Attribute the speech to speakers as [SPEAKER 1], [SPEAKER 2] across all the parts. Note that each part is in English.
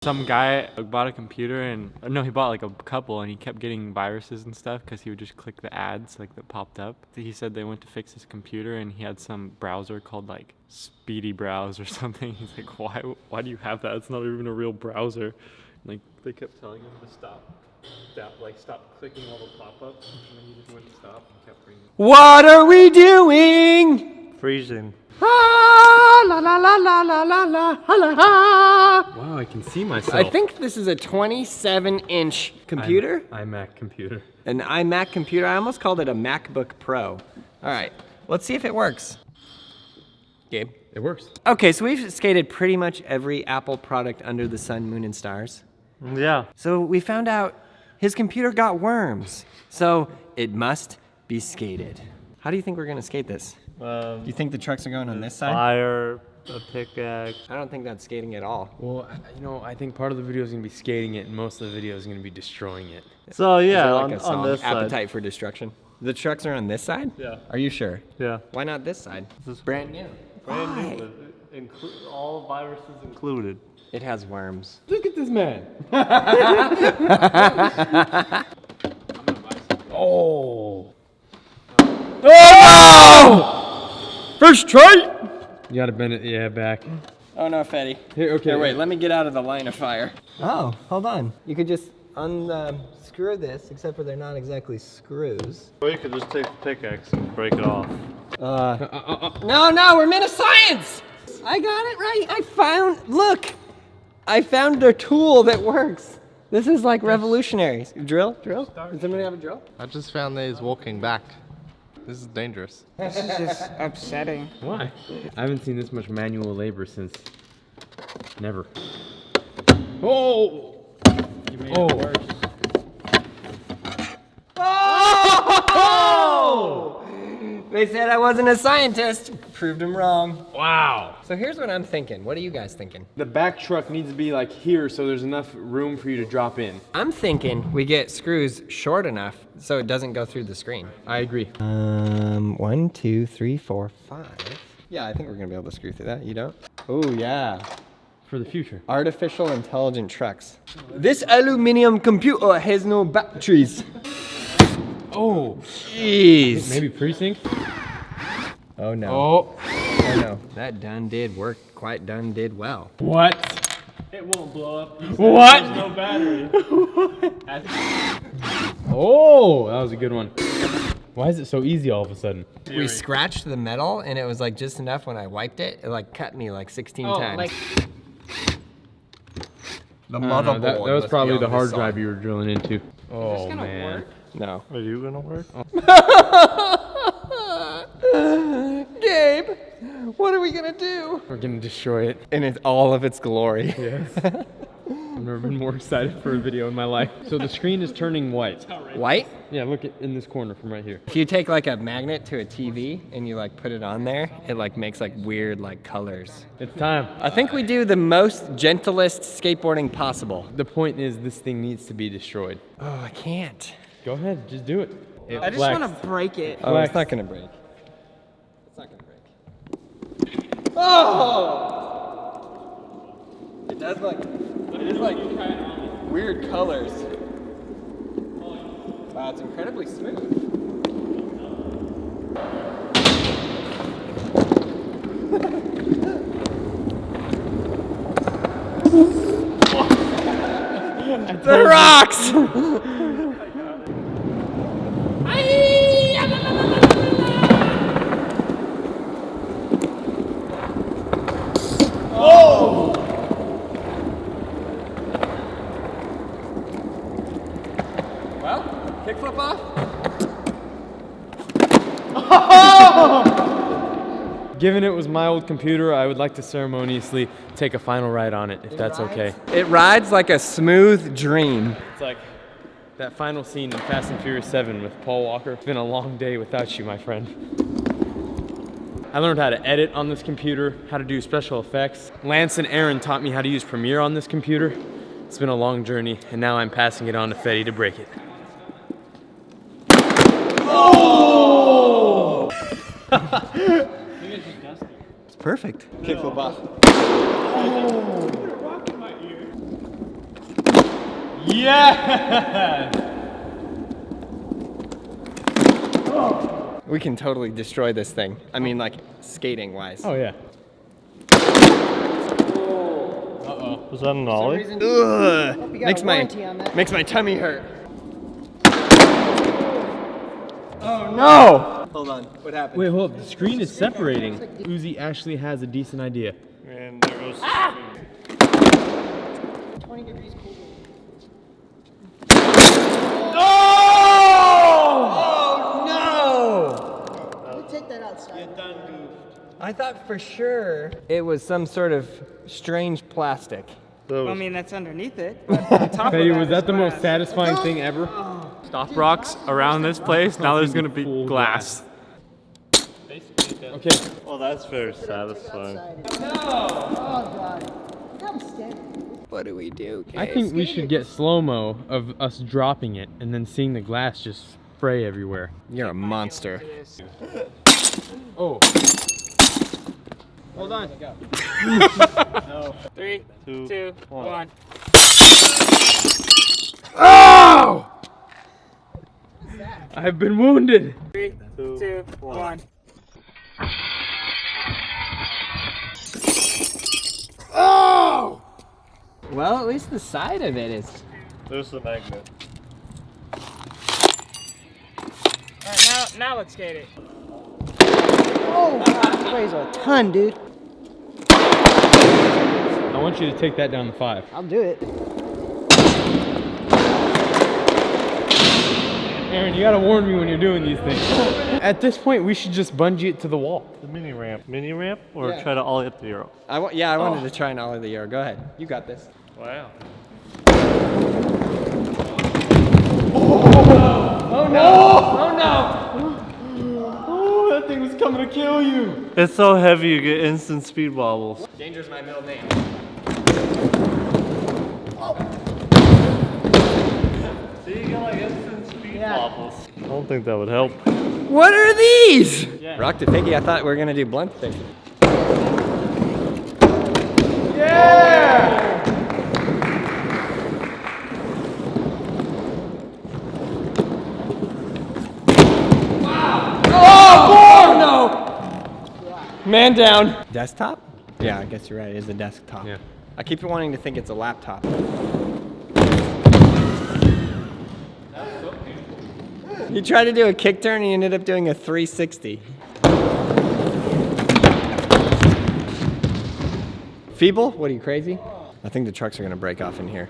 [SPEAKER 1] Some guy bought a computer and, no, he bought like a couple and he kept getting viruses and stuff because he would just click the ads like that popped up. He said they went to fix his computer and he had some browser called like Speedy Browse or something. He's like, why do you have that? It's not even a real browser. Like they kept telling him to stop clicking all the pop-ups, and then he just wouldn't stop and kept reading.
[SPEAKER 2] What are we doing?
[SPEAKER 3] Freezing.
[SPEAKER 2] Ah, la la la la la la la la.
[SPEAKER 1] Wow, I can see myself.
[SPEAKER 2] I think this is a 27-inch computer.
[SPEAKER 1] IMAC computer.
[SPEAKER 2] An iMac computer. I almost called it a MacBook Pro. All right, let's see if it works. Gabe?
[SPEAKER 1] It works.
[SPEAKER 2] Okay, so we've skated pretty much every Apple product under the sun, moon, and stars.
[SPEAKER 3] Yeah.
[SPEAKER 2] So we found out his computer got worms. So it must be skated. How do you think we're gonna skate this? Do you think the trucks are going on this side?
[SPEAKER 3] Fire, a pickaxe.
[SPEAKER 2] I don't think that's skating at all.
[SPEAKER 1] Well, you know, I think part of the video is going to be skating it and most of the video is going to be destroying it.
[SPEAKER 3] So
[SPEAKER 2] Is
[SPEAKER 3] yeah,
[SPEAKER 2] there like a
[SPEAKER 3] on
[SPEAKER 2] song,
[SPEAKER 3] this side.
[SPEAKER 2] Appetite for Destruction? The trucks are on this side?
[SPEAKER 3] Yeah.
[SPEAKER 2] Are you sure?
[SPEAKER 3] Yeah.
[SPEAKER 2] Why not this side?
[SPEAKER 3] This is
[SPEAKER 2] Brand new.
[SPEAKER 3] brand
[SPEAKER 2] Why?
[SPEAKER 3] new. All viruses included.
[SPEAKER 2] It has worms.
[SPEAKER 1] Look at this man.
[SPEAKER 3] Oh.
[SPEAKER 2] Oh! First try!
[SPEAKER 1] You got to bend it, yeah, back.
[SPEAKER 2] Oh no, Fetty.
[SPEAKER 1] Here, okay.
[SPEAKER 2] Here, wait, let me get out of the line of fire. Oh, hold on. You could just unscrew this, except for they're not exactly screws.
[SPEAKER 3] Or you could just take the pickaxe and break it off.
[SPEAKER 2] No, we're men of science! I got it right. Look! I found a tool that works. This is like revolutionary. Drill? Does somebody have a drill?
[SPEAKER 4] I just found these walking back. This is dangerous.
[SPEAKER 5] This is just upsetting.
[SPEAKER 1] Why? I haven't seen this much manual labor since never. Oh! You made it worse.
[SPEAKER 2] Oh! They said I wasn't a scientist. Proved them wrong.
[SPEAKER 1] Wow.
[SPEAKER 2] So here's what I'm thinking. What are you guys thinking?
[SPEAKER 1] The back truck needs to be like here so there's enough room for you to drop in.
[SPEAKER 2] I'm thinking we get screws short enough so it doesn't go through the screen.
[SPEAKER 1] I agree.
[SPEAKER 2] 1, 2, 3, 4, 5. Yeah, I think we're gonna be able to screw through that. You don't? Oh yeah.
[SPEAKER 1] For the future.
[SPEAKER 2] Artificial intelligent trucks. This aluminum computer has no batteries.
[SPEAKER 1] Oh.
[SPEAKER 2] Jeez.
[SPEAKER 1] Maybe precinct?
[SPEAKER 2] Oh no.
[SPEAKER 1] Oh.
[SPEAKER 2] Oh no. That done did work. Quite done did well.
[SPEAKER 1] What?
[SPEAKER 3] It won't blow up.
[SPEAKER 1] What?
[SPEAKER 3] There's no battery.
[SPEAKER 1] Oh, that was a good one. Why is it so easy all of a sudden?
[SPEAKER 2] We scratched the metal and it was like just enough when I wiped it. It like cut me like 16 times.
[SPEAKER 5] like-
[SPEAKER 2] The
[SPEAKER 1] No,
[SPEAKER 2] motherboard.
[SPEAKER 1] that was probably the hard
[SPEAKER 2] beyond
[SPEAKER 1] drive you were drilling into. Oh
[SPEAKER 5] gonna
[SPEAKER 1] man.
[SPEAKER 5] work?
[SPEAKER 2] No.
[SPEAKER 3] Are you gonna work?
[SPEAKER 2] Gabe, what are we gonna do?
[SPEAKER 1] We're gonna destroy it.
[SPEAKER 2] In all of its glory.
[SPEAKER 1] Yes. I've never been more excited for a video in my life. So the screen is turning white.
[SPEAKER 2] White?
[SPEAKER 1] Yeah, look in this corner from right here.
[SPEAKER 2] If you take like a magnet to a TV and you like put it on there, it like makes like weird like colors.
[SPEAKER 1] It's time.
[SPEAKER 2] I think we do the most gentlest skateboarding possible.
[SPEAKER 1] The point is this thing needs to be destroyed.
[SPEAKER 2] Oh, I can't.
[SPEAKER 1] Go ahead, just do it.
[SPEAKER 5] I just want to break it.
[SPEAKER 2] Oh, it's not gonna break. It's not gonna break. Oh! It does like, weird colors. Wow, it's incredibly smooth. The rocks! Oh! Well, kickflip off.
[SPEAKER 1] Given it was my old computer, I would like to ceremoniously take a final ride on it, if that's okay.
[SPEAKER 2] It rides like a smooth dream.
[SPEAKER 1] It's like that final scene in Fast and Furious 7 with Paul Walker. It's been a long day without you, my friend. I learned how to edit on this computer, how to do special effects. Lance and Aaron taught me how to use Premiere on this computer. It's been a long journey, and now I'm passing it on to Fetty to break it. Oh!
[SPEAKER 2] It's perfect. Kickflip off.
[SPEAKER 3] Oh! Put a rock in my ear.
[SPEAKER 1] Yeah!
[SPEAKER 2] We can totally destroy this thing. I mean, like, skating wise.
[SPEAKER 1] Oh, yeah.
[SPEAKER 3] Was that an ollie?
[SPEAKER 2] Ugh. Makes my tummy hurt. Oh no! Hold on. What happened?
[SPEAKER 6] Wait, hold up. The screen is separating. Uzi actually has a decent idea.
[SPEAKER 3] And there goes the screen.
[SPEAKER 5] 20 degrees cooler. Take that outside. You're done, goofed.
[SPEAKER 2] I thought for sure it was some sort of strange plastic.
[SPEAKER 5] I mean, that's underneath it. But on top
[SPEAKER 6] Hey,
[SPEAKER 5] of
[SPEAKER 6] was that the
[SPEAKER 5] is
[SPEAKER 6] most
[SPEAKER 5] glass.
[SPEAKER 6] satisfying thing ever?
[SPEAKER 1] Stop rocks around this place. Now there's gonna be
[SPEAKER 6] Full
[SPEAKER 1] glass.
[SPEAKER 6] Okay.
[SPEAKER 3] Well, that's very satisfying.
[SPEAKER 5] Oh, God. I'm scared.
[SPEAKER 2] What do we do?
[SPEAKER 6] I think we should get slow-mo of us dropping it and then seeing the glass just spray everywhere.
[SPEAKER 2] You're a monster.
[SPEAKER 6] Oh.
[SPEAKER 5] Hold on.
[SPEAKER 3] No.
[SPEAKER 5] 3, 2, 1.
[SPEAKER 6] Oh! I've been wounded.
[SPEAKER 5] 3, 2, 1.
[SPEAKER 2] Oh! Well, at least the side of it is.
[SPEAKER 3] There's the magnet.
[SPEAKER 5] Alright, now let's skate it. Oh, God, it weighs a ton, dude.
[SPEAKER 6] I want you to take that down to 5.
[SPEAKER 5] I'll do it.
[SPEAKER 6] Aaron, you gotta warn me when you're doing these things. At this point, we should just bungee it to the wall.
[SPEAKER 3] The mini ramp. Mini ramp or
[SPEAKER 2] Yeah.
[SPEAKER 3] try to ollie up the arrow?
[SPEAKER 2] I wanted to try and ollie the air. Go ahead. You got this.
[SPEAKER 3] Wow.
[SPEAKER 2] Oh no!
[SPEAKER 6] Oh, that thing was coming to kill you.
[SPEAKER 3] It's so heavy you get instant speed wobbles.
[SPEAKER 2] Danger's my middle name.
[SPEAKER 3] See, you get like instant speed wobbles. I don't think that would help.
[SPEAKER 2] What are these? Rock to piggy. I thought we were gonna do blunt stick.
[SPEAKER 6] Yeah!
[SPEAKER 2] Oh no! Man down. Desktop? Yeah, I guess you're right. It is a desktop.
[SPEAKER 6] Yeah.
[SPEAKER 2] I keep wanting to think it's a laptop. He tried to do a kick turn and he ended up doing a 360. Feeble? What are you, crazy? I think the trucks are gonna break off in here.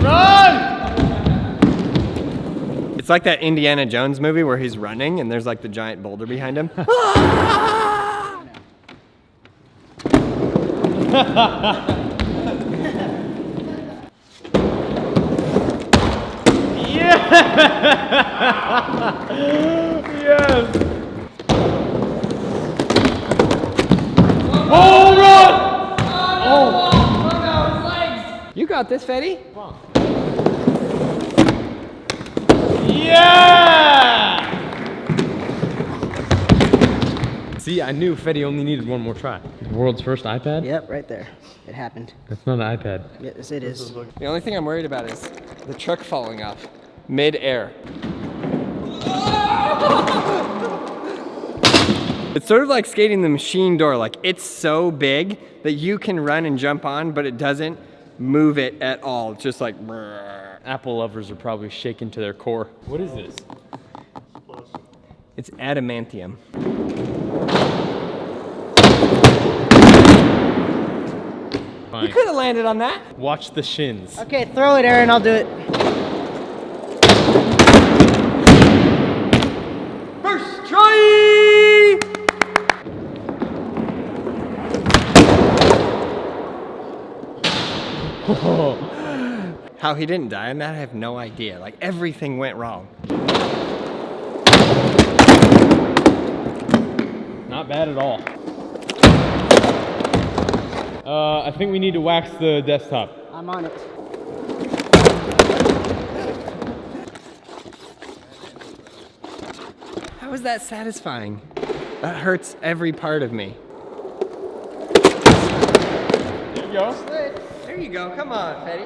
[SPEAKER 6] Run!
[SPEAKER 2] It's like that Indiana Jones movie where he's running and there's like the giant boulder behind him.
[SPEAKER 6] Yes! Oh, run!
[SPEAKER 2] You got this, Fetty.
[SPEAKER 6] Yeah! See, I knew Fetty only needed one more try. The world's first iPad?
[SPEAKER 5] Yep, right there. It happened.
[SPEAKER 6] That's not an iPad.
[SPEAKER 5] Yes, it is.
[SPEAKER 2] The only thing I'm worried about is the truck falling off mid-air. It's sort of like skating the machine door. Like, it's so big that you can run and jump on, but it doesn't move it at all. It's just like, brrr.
[SPEAKER 6] Apple lovers are probably shaken to their core. What is this?
[SPEAKER 2] It's adamantium.
[SPEAKER 6] Fine.
[SPEAKER 2] You could have landed on that.
[SPEAKER 6] Watch the shins.
[SPEAKER 5] Okay, throw it, Aaron. I'll do it.
[SPEAKER 2] First try! How he didn't die on that, I have no idea. Like, everything went wrong.
[SPEAKER 6] Not bad at all. I think we need to wax the desktop.
[SPEAKER 5] I'm on it.
[SPEAKER 2] How is that satisfying? That hurts every part of me.
[SPEAKER 6] There you go.
[SPEAKER 2] There you go. Come on, Fetty.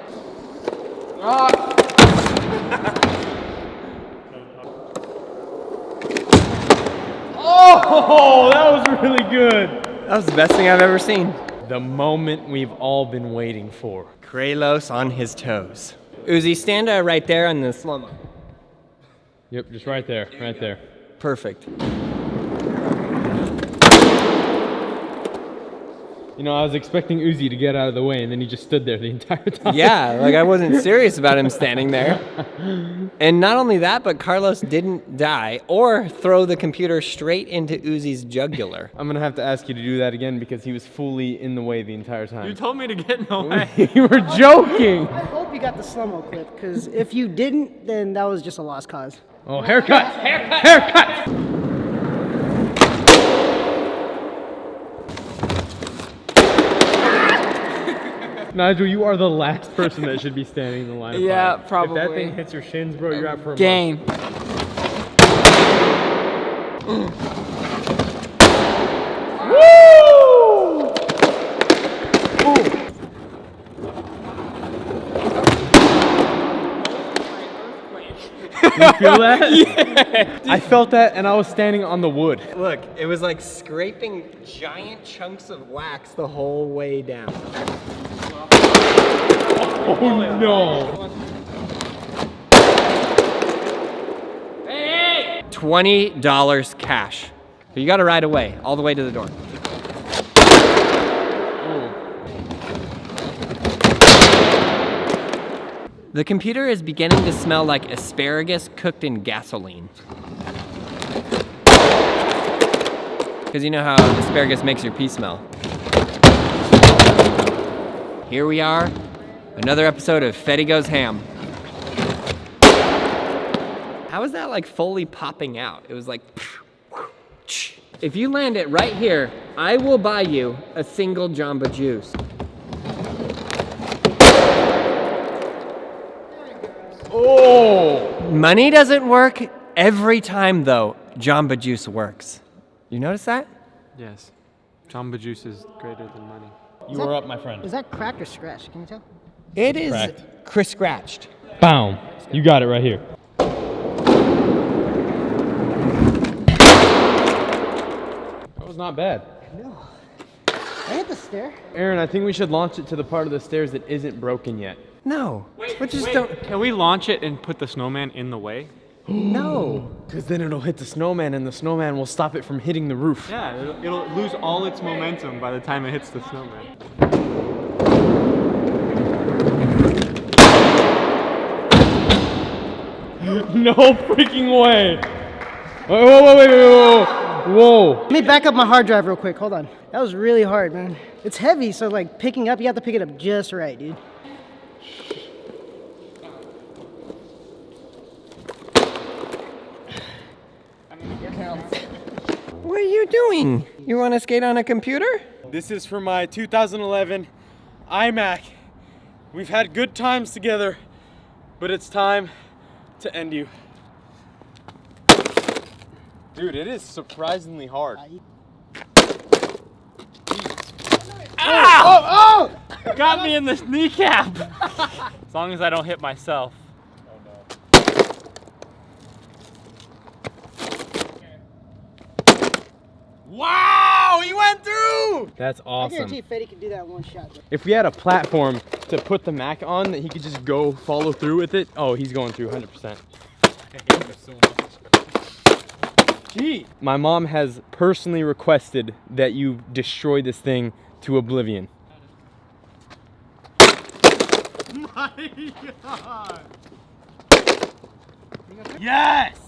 [SPEAKER 6] Oh, that was really good.
[SPEAKER 2] That was the best thing I've ever seen.
[SPEAKER 6] The moment we've all been waiting for.
[SPEAKER 2] Kralos on his toes. Uzi, stand right there on the slow-mo.
[SPEAKER 6] Yep, just right there, right there.
[SPEAKER 2] Perfect.
[SPEAKER 6] You know, I was expecting Uzi to get out of the way, and then he just stood there the entire time.
[SPEAKER 2] Yeah, like I wasn't serious about him standing there. And not only that, but Carlos didn't die or throw the computer straight into Uzi's jugular.
[SPEAKER 6] I'm gonna have to ask you to do that again because he was fully in the way the entire time.
[SPEAKER 1] You told me to get in the way.
[SPEAKER 6] You were joking.
[SPEAKER 5] I hope you got the slow-mo clip, because if you didn't, then that was just a lost cause.
[SPEAKER 6] Oh, haircut! Haircut! Nigel, you are the last person that should be standing in the line of
[SPEAKER 7] Yeah,
[SPEAKER 6] fire.
[SPEAKER 7] probably.
[SPEAKER 6] If that thing hits your shins, bro, you're out for a
[SPEAKER 7] Game.
[SPEAKER 6] You feel that? Yeah. I felt that, and I was standing on the wood.
[SPEAKER 2] Look, it was like scraping giant chunks of wax the whole way down.
[SPEAKER 6] Oh no!
[SPEAKER 2] $20 cash. So you gotta ride away, all the way to the door. The computer is beginning to smell like asparagus cooked in gasoline. Because you know how asparagus makes your pee smell. Here we are, another episode of Fetty Goes Ham. How is that like fully popping out? It was like, if you land it right here, I will buy you a single Jamba Juice.
[SPEAKER 6] Oh!
[SPEAKER 2] Money doesn't work every time though. Jamba Juice works. You notice that?
[SPEAKER 1] Yes. Jamba Juice is greater than money.
[SPEAKER 6] You were up, my friend.
[SPEAKER 5] Is that cracked or scratched? Can you tell?
[SPEAKER 2] It is
[SPEAKER 6] Cracked.
[SPEAKER 2] Chris scratched.
[SPEAKER 6] Boom. You got it right here. That was not bad.
[SPEAKER 5] No. I hit the stair.
[SPEAKER 6] Aaron, I think we should launch it to the part of the stairs that isn't broken yet.
[SPEAKER 2] No. We just don't.
[SPEAKER 1] Can we launch it and put the snowman in the way?
[SPEAKER 2] No.
[SPEAKER 6] Because then it'll hit the snowman, and the snowman will stop it from hitting the roof.
[SPEAKER 1] Yeah, it'll lose all its momentum by the time it hits the snowman.
[SPEAKER 6] No freaking way! Whoa!
[SPEAKER 5] Let me back up my hard drive real quick. Hold on. That was really hard, man. It's heavy, so like picking up, you have to pick it up just right, dude.
[SPEAKER 2] What are you doing? You want to skate on a computer?
[SPEAKER 6] This is for my 2011 IMAC. We've had good times together, but it's time to end you. Dude, it is surprisingly hard.
[SPEAKER 1] Ow! Oh! Got me in this kneecap. As long as I don't hit myself. Wow! He went through!
[SPEAKER 6] That's
[SPEAKER 5] I
[SPEAKER 6] awesome.
[SPEAKER 5] guarantee Fetty can do that in one shot. Bro.
[SPEAKER 6] If we had a platform to put the Mac on that he could just go follow through with it, oh, he's going through 100%. Gee. My mom has personally requested that you destroy this thing to oblivion.
[SPEAKER 1] My God! Yes!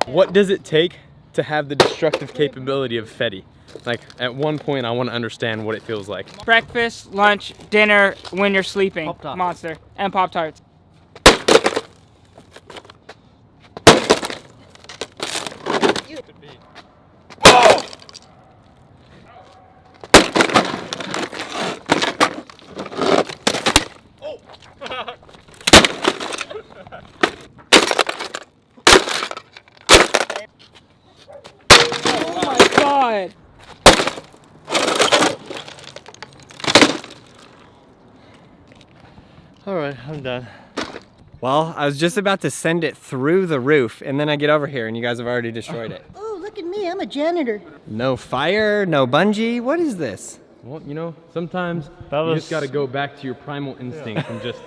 [SPEAKER 6] What does it take to have the destructive capability of Fetty? Like, at one point, I want to understand what it feels like.
[SPEAKER 7] Breakfast, lunch, dinner, when you're sleeping.
[SPEAKER 5] Pop-Tarts.
[SPEAKER 7] Monster. And Pop-Tarts. Oh my God.
[SPEAKER 3] All right, I'm done.
[SPEAKER 2] Well, I was just about to send it through the roof, and then I get over here and you guys have already destroyed it.
[SPEAKER 5] Oh, look at me. I'm a janitor.
[SPEAKER 2] No fire, no bungee. What is this?
[SPEAKER 8] Well, you know, sometimes
[SPEAKER 3] That
[SPEAKER 8] you
[SPEAKER 3] was-
[SPEAKER 8] just gotta go back to your primal instinct and just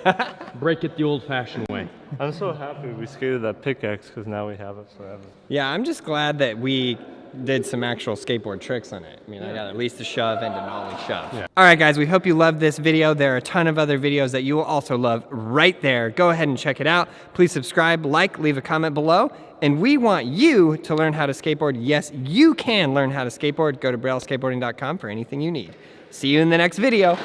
[SPEAKER 8] break it the old-fashioned way.
[SPEAKER 3] I'm so happy we skated that pickaxe because now we have it forever.
[SPEAKER 2] Yeah, I'm just glad that we did some actual skateboard tricks on it. I mean, I got at least a shove and an ollie shove.
[SPEAKER 3] Yeah.
[SPEAKER 2] All right, guys, we hope you loved this video. There are a ton of other videos that you will also love right there. Go ahead and check it out. Please subscribe, like, leave a comment below. And we want you to learn how to skateboard. Yes, you can learn how to skateboard. Go to brailleskateboarding.com for anything you need. See you in the next video.